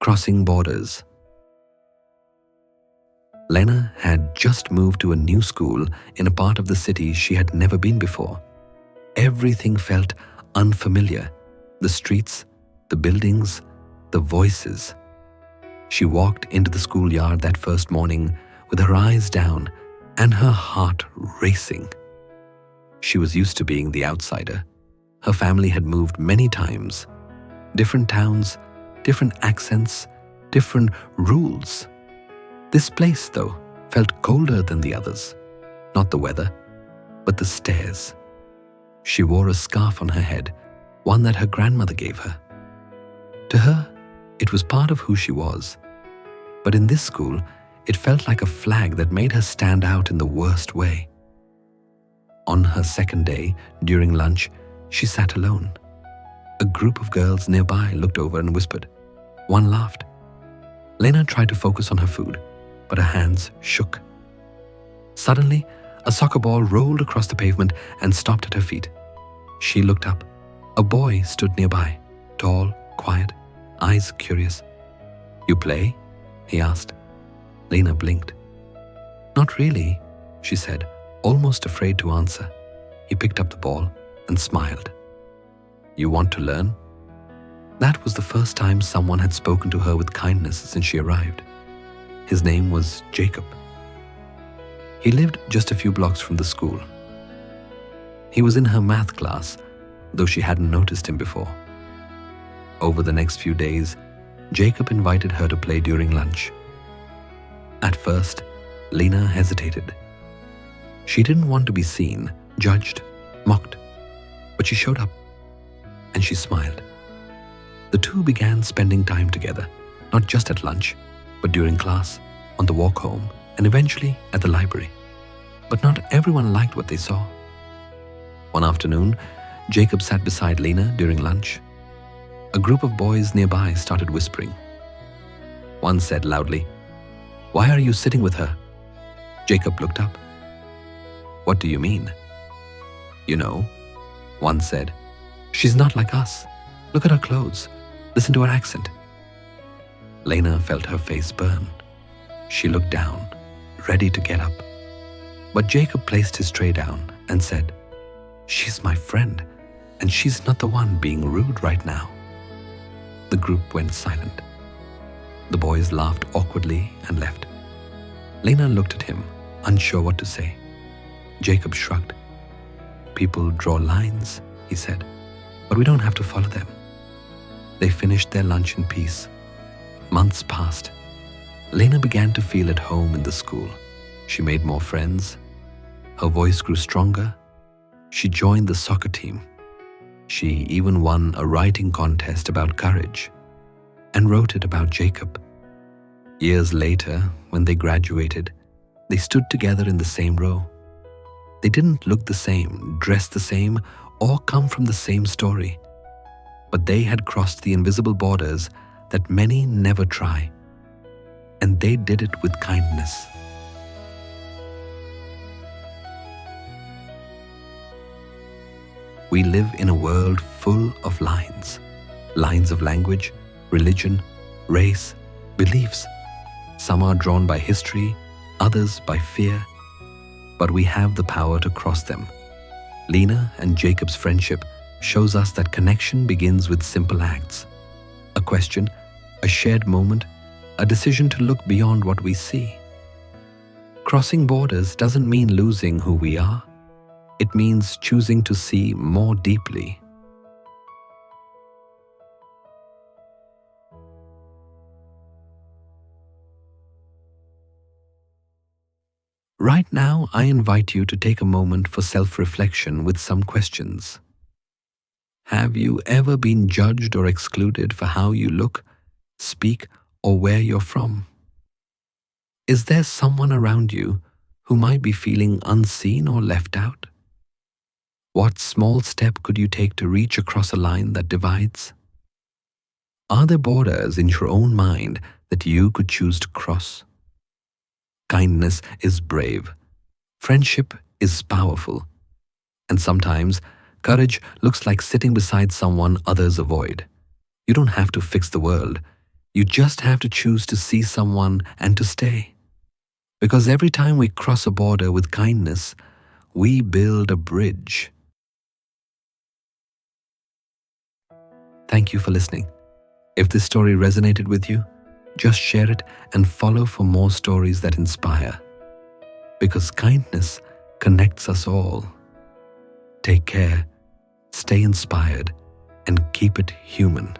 Crossing borders. Lena had just moved to a new school in a part of the city she had never been before. Everything felt unfamiliar. The streets, the buildings, the voices. She walked into the schoolyard that first morning with her eyes down and her heart racing. She was used to being the outsider. Her family had moved many times. Different towns, different accents, different rules. This place, though, felt colder than the others. Not the weather, but the stairs. She wore a scarf on her head, one that her grandmother gave her. To her, it was part of who she was. But in this school, it felt like a flag that made her stand out in the worst way. On her second day, during lunch, she sat alone. A group of girls nearby looked over and whispered. One laughed. Lena tried to focus on her food, but her hands shook. Suddenly, a soccer ball rolled across the pavement and stopped at her feet. She looked up. A boy stood nearby, tall, quiet, eyes curious. "You play?" he asked. Lena blinked. "Not really," she said, almost afraid to answer. He picked up the ball and smiled. "You want to learn?" That was the first time someone had spoken to her with kindness since she arrived. His name was Jacob. He lived just a few blocks from the school. He was in her math class, though she hadn't noticed him before. Over the next few days, Jacob invited her to play during lunch. At first, Lena hesitated. She didn't want to be seen, judged, mocked, but she showed up, and she smiled. The two began spending time together, not just at lunch, but during class, on the walk home, and eventually at the library. But not everyone liked what they saw. One afternoon, Jacob sat beside Lena during lunch. A group of boys nearby started whispering. One said loudly, "Why are you sitting with her?" Jacob looked up. "What do you mean?" "You know," one said, "she's not like us. Look at her clothes. Listen to her accent." Lena felt her face burn. She looked down, ready to get up. But Jacob placed his tray down and said, "She's my friend, and she's not the one being rude right now." The group went silent. The boys laughed awkwardly and left. Lena looked at him, unsure what to say. Jacob shrugged. "People draw lines," he said, "but we don't have to follow them." They finished their lunch in peace. Months passed. Lena began to feel at home in the school. She made more friends. Her voice grew stronger. She joined the soccer team. She even won a writing contest about courage and wrote it about Jacob. Years later, when they graduated, they stood together in the same row. They didn't look the same, dress the same, or come from the same story. But they had crossed the invisible borders that many never try. And they did it with kindness. We live in a world full of lines. Lines of language, religion, race, beliefs. Some are drawn by history, others by fear. But we have the power to cross them. Lena and Jacob's friendship shows us that connection begins with simple acts. A question, a shared moment, a decision to look beyond what we see. Crossing borders doesn't mean losing who we are. It means choosing to see more deeply. Right now, I invite you to take a moment for self-reflection with some questions. Have you ever been judged or excluded for how you look, speak, or where you're from? Is there someone around you who might be feeling unseen or left out? What small step could you take to reach across a line that divides? Are there borders in your own mind that you could choose to cross? Kindness is brave. Friendship is powerful. And sometimes, courage looks like sitting beside someone others avoid. You don't have to fix the world. You just have to choose to see someone and to stay. Because every time we cross a border with kindness, we build a bridge. Thank you for listening. If this story resonated with you, just share it and follow for more stories that inspire. Because kindness connects us all. Take care, stay inspired, and keep it human.